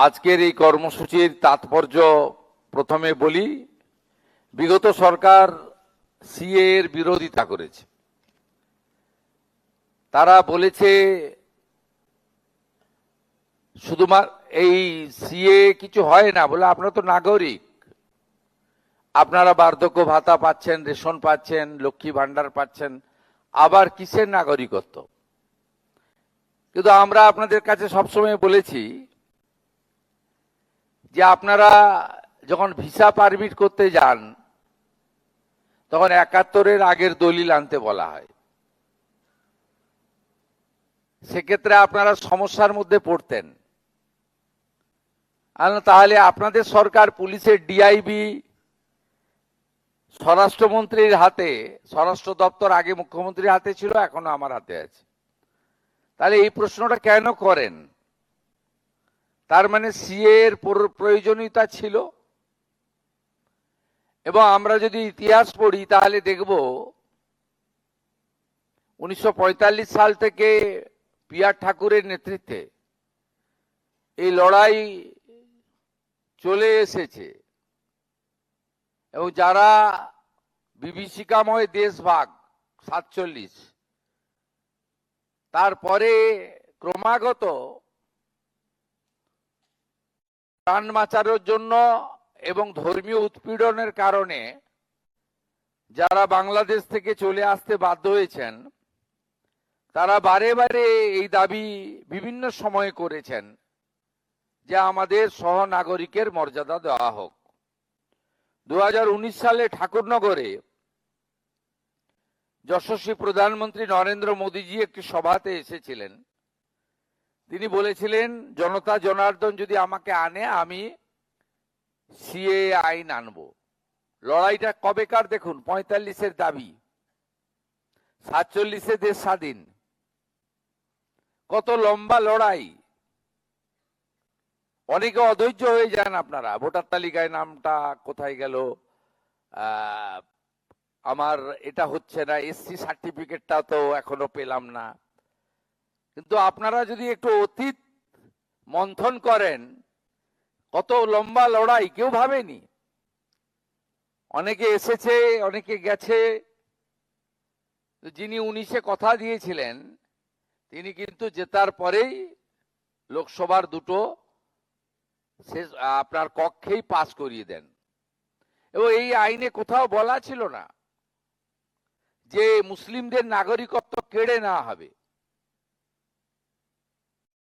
আজকের এই কর্মসূচির তাৎপর্য প্রথমে বলি। বিগত সরকার সিএ এর বিরোধিতা করেছে। তারা বলেছে শুধুমাত্র এই সিএ কিছু হয় না, বলে আপনারা তো নাগরিক, আপনারা বার্ধক্য ভাতা পাচ্ছেন, রেশন পাচ্ছেন, লক্ষ্মী ভান্ডার পাচ্ছেন, আবার কিসের নাগরিকত্ব? কিন্তু আমরা আপনাদের কাছে সবসময় বলেছি যে আপনারা যখন ভিসা পারমিট করতে যান তখন ৭১-এর আগের দলিল আনতে বলা হয়। সেক্ষেত্রে আপনারা সমস্যার মধ্যে পড়তেন। তাহলে আপনাদের সরকার পুলিশের ডিআইবি স্বরাষ্ট্রমন্ত্রীর হাতে, স্বরাষ্ট্র দপ্তর আগে মুখ্যমন্ত্রীর হাতে ছিল, এখনো আমার হাতে আছে। তাহলে এই প্রশ্নটা কেন করেন? তার মানে সিএ এর প্রয়োজনীয়তা ছিল। এবং আমরা যদি ইতিহাস পড়ি তাহলে দেখব ১৯৪৫ সাল থেকে পিআর ঠাকুরের নেতৃত্বে এই লড়াই চলে এসেছে। এবং যারা বিভীষিকাময় দেশভাগ ৪৭, তারপরে ক্রমাগত প্রাণ বাঁচানোর জন্য এবং ধর্মীয় উৎপীড়নের কারণে যারা বাংলাদেশ থেকে চলে আসতে বাধ্য হয়েছেন, তারা বারে বারে এই দাবি বিভিন্ন সময়ে করেছেন যে আমাদের সহনাগরিকের মর্যাদা দেওয়া হোক। ২০১৯ সালে ঠাকুরনগরে যশস্বী প্রধানমন্ত্রী নরেন্দ্র মোদীজি একটি সভাতে এসেছিলেন। তিনি বলেছিলেন, জনতা জনার্দন যদি আমাকে আনে আমি সিএ আইন আনবো। লড়াইটা কবেকার দেখুন, ৪৫-এর দাবি, ৪৭-এ দেশ স্বাধীন। কত লম্বা লড়াই। অনেকে অধৈর্য হয়ে যান আপনারা, ভোটার তালিকায় নামটা কোথায় গেল, আমার এটা হচ্ছে না, এসসি সার্টিফিকেটটা তো এখনো পেলাম না। কিন্তু আপনারা যদি একটু অতীত মন্থন করেন, কত লম্বা লড়াই কেউ ভাবেনি। অনেকে এসেছে, অনেকে গেছে। যিনি ১৯-এ কথা দিয়েছিলেন তিনি কিন্তু জেতার পরেই লোকসভার দুটো আপনার কক্ষেই পাস করিয়ে দেন। এবং এই আইনে কোথাও বলা ছিল না যে মুসলিমদের নাগরিকত্ব কেড়ে নেওয়া হবে।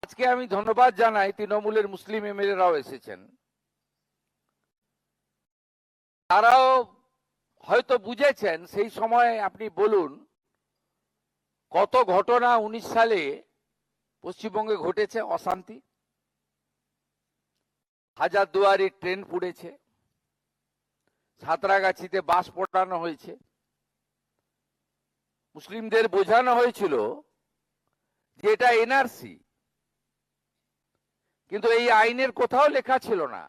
আজকে আমি ধন্যবাদ জানাই, তৃণমূলের মুসলিম এমএলএরাও এসেছেন। তারাও হয়তো বুঝেছেন। সেই সময় আপনি বলুন কত ঘটনা ১৯ সালে পশ্চিমবঙ্গে ঘটেছে, অশান্তি। হাজারদুয়ারি ট্রেন পুড়েছে, সাঁতরাগাছিতে বাস পোড়ানো হয়েছে। মুসলিমদের বোঝানো হয়েছিল যে এটা এনআরসি, কিন্তু এই আইনের কোথাও লেখা ছিল না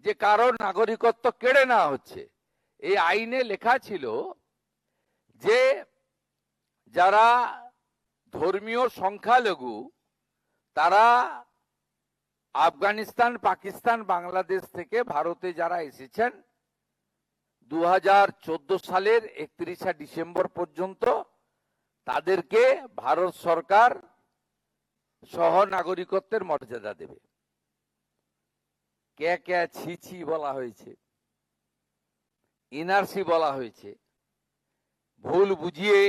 যে কারোর নাগরিকত্ব কেড়ে নেওয়া হচ্ছে। এই আইনে লেখা ছিল যে যারা ধর্মীয় সংখ্যালঘু, তারা আফগানিস্তান, পাকিস্তান, বাংলাদেশ থেকে ভারতে যারা এসেছেন ২০১৪ সালের ৩১ ডিসেম্বর পর্যন্ত, তাদেরকে ভারত সরকার সহ নাগরিকত্বের মর্যাদা দেবে। কে কে ছি বলা হয়েছে, এনআরসি বলা হয়েছে। ভুল বুঝিয়ে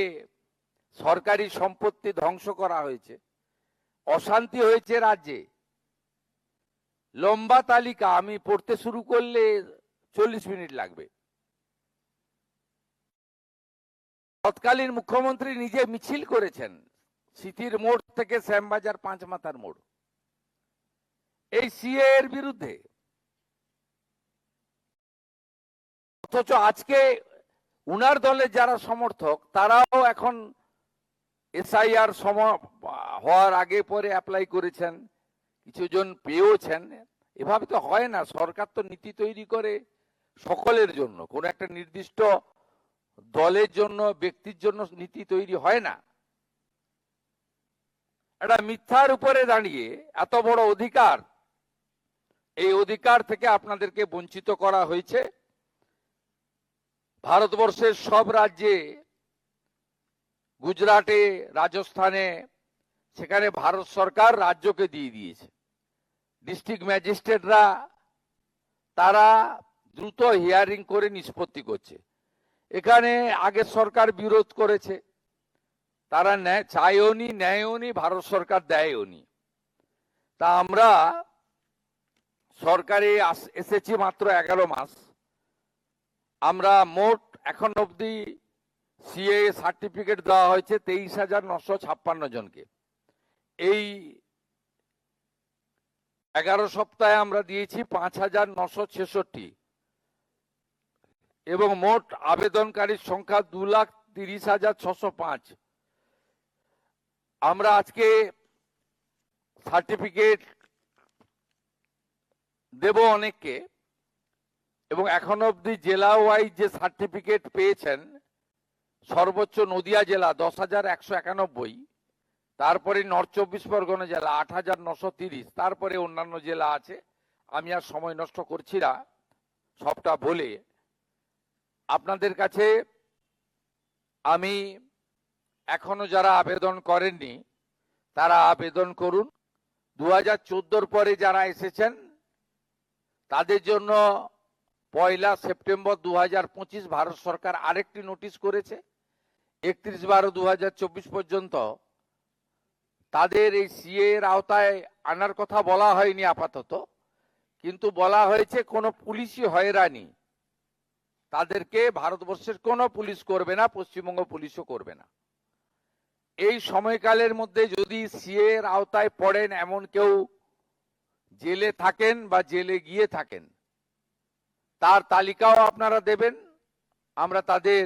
সরকারি সম্পত্তি ধ্বংস করা হয়েছে। অশান্তি হয়েছে রাজ্যে। লম্বা তালিকা, আমি পড়তে শুরু করলে ৪০ মিনিট লাগবে। তৎকালীন মুখ্যমন্ত্রী নিজে মিছিল করেছেন স্মৃতির মোড় থেকে শ্যামবাজার পাঁচমাথার মোড়, এই সিএ এর বিরুদ্ধে। অথচ আজকে উনার দলের যারা সমর্থক, তারাও এখন এসআইআর হওয়ার আগে পরে অ্যাপ্লাই করেছেন, কিছুজন পেয়েওছেন। এভাবে তো হয় না। সরকার তো নীতি তৈরি করে সকলের জন্য, কোন একটা নির্দিষ্ট দলের জন্য, ব্যক্তির জন্য নীতি তৈরি হয় না। একটা মিথ্যার উপরে দাঁড়িয়ে এত বড় অধিকার এই অধিকার থেকে আপনাদেরকে বঞ্চিত করা হয়েছে। ভারতবর্ষের সব রাজ্যে, গুজরাটে, রাজস্থানে, সেখানে ভারত সরকার রাজ্যকে দিয়ে দিয়েছে। ডিস্ট্রিক্ট ম্যাজিস্ট্রেটরা তারা দ্রুত হিয়ারিং করে নিষ্পত্তি করছে। এখানে আগের সরকার বিরোধ করেছে, তারা চায়ওনি, ন্যায়ওনি, ভারত সরকার দেয়ওনি। তা আমরা সরকারে এসেছি মাত্র 11 মাস। আমরা মোট এখন অবধি সিএ সার্টিফিকেট দেওয়া হয়েছে 23,956 জনকে। এই 11 সপ্তাহে আমরা দিয়েছি 5,966, এবং মোট আবেদনকারীর সংখ্যা 2,30,605। আমরা আজকে সার্টিফিকেট দেব অনেককে, এবং এখন অবধি জেলা ওয়াইজ যে সার্টিফিকেট পেয়েছেন, সর্বোচ্চ নদিয়া জেলা 10,191, তারপরে নর্থ 24 পরগনা জেলা 8,930, তারপরে অন্যান্য জেলা আছে। আমি আর সময় নষ্ট করছি না সবটা বলে। আপনাদের কাছে আমি এখনো যারা আবেদন করেননি তারা আবেদন করুন। 2014 পরে যারা এসেছেন তাদের জন্য 1 সেপ্টেম্বর 2025 ভারত সরকার আরেকটি নোটিশ করেছে। 31/12/2024 পর্যন্ত তাদের এই সিএ এর আওতায় আনার কথা বলা হয়নি আপাতত, কিন্তু বলা হয়েছে কোনো পুলিশি হয়রানি তাদেরকে ভারতবর্ষের কোনো পুলিশ করবে না, পশ্চিমবঙ্গ পুলিশও করবে না। এই সময়কালের মধ্যে যদি সিএ এর আওতায় পড়েন, এমন কেউ জেলে থাকেন বা জেলে গিয়ে থাকেন, তার তালিকাও আপনারা দেবেন। আমরা তাদের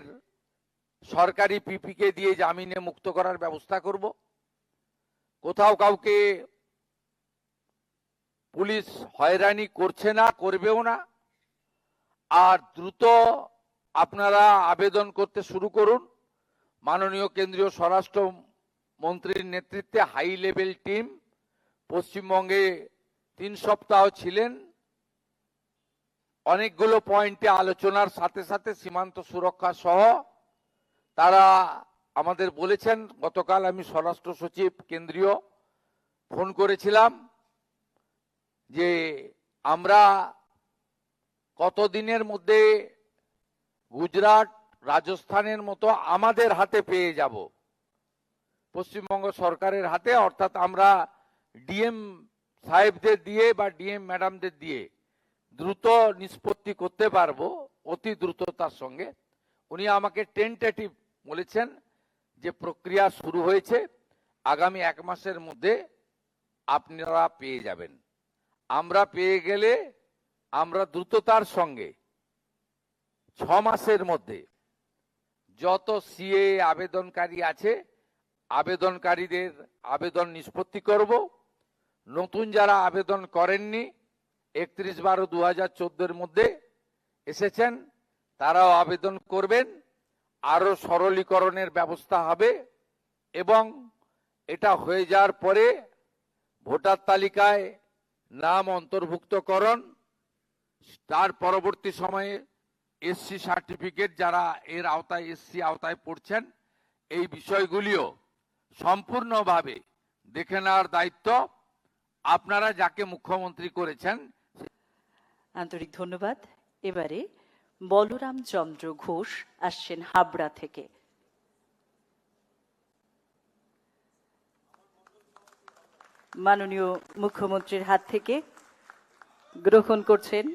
সরকারি পিপিকে দিয়ে জামিনে মুক্ত করার ব্যবস্থা করব। কোথাও কাউকে পুলিশ হয়রানি করছে না, করবেও না। আর দ্রুত আপনারা আবেদন করতে শুরু করুন। মাননীয় কেন্দ্রীয় স্বরাষ্ট্র মন্ত্রীর নেতৃত্বে হাই লেভেল টিম পশ্চিমবঙ্গে 3 সপ্তাহ ছিলেন। অনেকগুলো পয়েন্টে আলোচনার সাথে সাথে সীমান্ত সুরক্ষা সহ তারা আমাদের বলেছেন। গতকাল আমি স্বরাষ্ট্র সচিব কেন্দ্রীয় ফোন করেছিলাম যে আমরা কতদিনের মধ্যে গুজরাট, রাজস্থানের মতো আমাদের হাতে পেয়ে যাব, পশ্চিমবঙ্গ সরকারের হাতে। অর্থাৎ আমরা ডিএম সাহেবদের দিয়ে বা ডিএম ম্যাডামদের দিয়ে দ্রুত নিষ্পত্তি করতে পারবো, অতি দ্রুততার সঙ্গে। উনি আমাকে টেন্টেটিভ বলেছেন যে প্রক্রিয়া শুরু হয়েছে, আগামী 1 মাসের মধ্যে আপনারা পেয়ে যাবেন। আমরা পেয়ে গেলে আমরা দ্রুততার সঙ্গে 6 মাসের মধ্যে যত সিএ আবেদনকারী আছে আবেদনকারীদের আবেদন নিষ্পত্তি করব। নতুন যারা আবেদন করেননি 31/12/2014 মধ্যে এসেছেন তারাও আবেদন করবেন। আরো সরলীকরণের ব্যবস্থা হবে, এবং এটা হয়ে যাওয়ার পরে ভোটার তালিকায় নাম অন্তর্ভুক্তকরণ, তার পরবর্তী সময়ে এসসি সার্টিফিকেট যারা এর আওতায় এসসি আওতায় পড়ছেন, এই বিষয়গুলিও সম্পূর্ণভাবে দেখে নেওয়ার দায়িত্ব আপনারা যাকে মুখ্যমন্ত্রী করেছেন। আন্তরিক ধন্যবাদ। এবারে বলরাম চন্দ্র ঘোষ আসছেন হাবড়া থেকে। মাননীয় মুখ্যমন্ত্রীর হাত থেকে গ্রহণ করছেন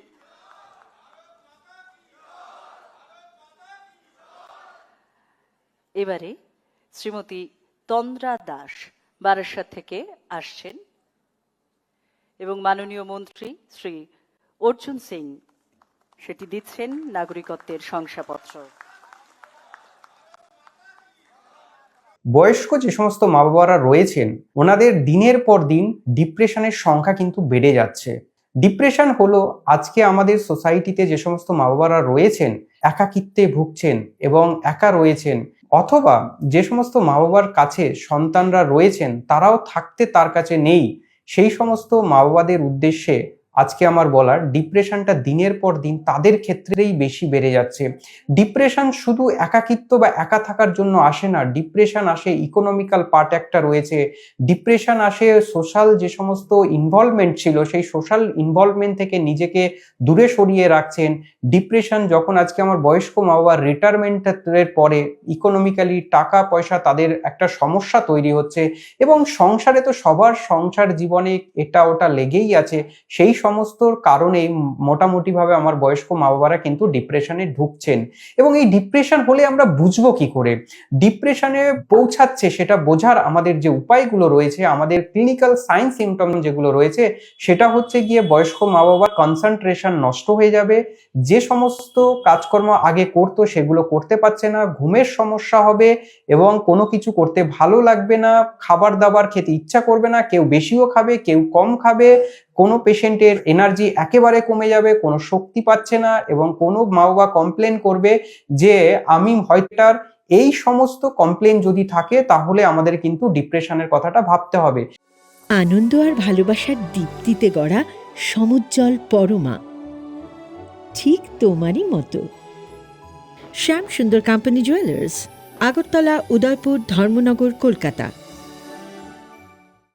এবারে শ্রীমতী তন্দ্রা দাস বারাসাত থেকে আসছেন, এবং মাননীয় মন্ত্রী শ্রী অর্জুন সিং সেটি দিচ্ছেন নাগরিকত্বের শংসাপত্র। বয়স্ক যে সমস্ত মা বাবারা রয়েছেন ওনাদের দিনের পর দিন ডিপ্রেশনের সংখ্যা কিন্তু বেড়ে যাচ্ছে। ডিপ্রেশন হলো আজকে আমাদের সোসাইটিতে যে সমস্ত মা বাবারা রয়েছেন একাকিত্বে ভুগছেন এবং একা রয়েছেন, অথবা যে সমস্ত মা বাবার কাছে সন্তানরা রয়েছেন তারাও থাকতে তার কাছে নেই, সেই সমস্ত মা বাবাদের উদ্দেশ্যে আজকে আমার বলার ডিপ্রেশনটা দিনের পর দিন তাদের ক্ষেত্রেই বেশি বেড়ে যাচ্ছে। ডিপ্রেশন শুধু একাকিত্ব বা একা থাকার জন্য আসে না, ডিপ্রেশন আসে ইকোনমিক্যাল পার্ট একটা রয়েছে, ডিপ্রেশন আসে সোশ্যাল যে সমস্ত ইনভলভমেন্ট ছিল সেই সোশ্যাল ইনভলভমেন্ট থেকে নিজেকে দূরে সরিয়ে রাখছেন। ডিপ্রেশন যখন আজকে আমার বয়স্ক মা বাবার রিটায়ারমেন্টের পরে ইকোনমিক্যালি টাকা পয়সা তাদের একটা সমস্যা তৈরি হচ্ছে, এবং সংসারে তো সবার সংসার জীবনে এটা ওটা লেগেই আছে, সেই সমস্ত কারণেই মোটামুটিভাবে আমার বয়স্ক মা বাবারা কিন্তু ডিপ্রেশনে ঢুকছেন। এবং এই ডিপ্রেশন হলে আমরা বুঝবো কি করে ডিপ্রেশনে পৌঁছাচ্ছে, সেটা বোঝার আমাদের যে উপায়গুলো রয়েছে, আমাদের ক্লিনিক্যাল সাইন সিমটম যেগুলো রয়েছে, সেটা হচ্ছে গিয়ে বয়স্ক মা বাবার কনসেন্ট্রেশন নষ্ট হয়ে যাবে, যে সমস্ত কাজকর্ম আগে করতো সেগুলো করতে পারছে না, ঘুমের সমস্যা হবে এবং কোনো কিছু করতে ভালো লাগবে না, খাবার দাবার খেতে ইচ্ছা করবে না, কেউ বেশিও খাবে কেউ কম খাবে, কোনো পেশেন্টের এনার্জি একেবারে কমে যাবে, কোনো শক্তি পাচ্ছে না, এবং কোনো মা বাবা কমপ্লেন করবে যে আমি হয়তো এই সমস্ত কমপ্লেন যদি থাকে তাহলে আমাদের কিন্তু ডিপ্রেশনের কথাটা ভাবতে হবে। আনন্দ আর ভালোবাসার দীপ্তিতে গড়া সমুজ্জ্বল পরমা, ঠিক তোমারই মতো। শ্যাম সুন্দর কোম্পানি জুয়েলার্স, আগরতলা, উদয়পুর, ধর্মনগর, কলকাতা।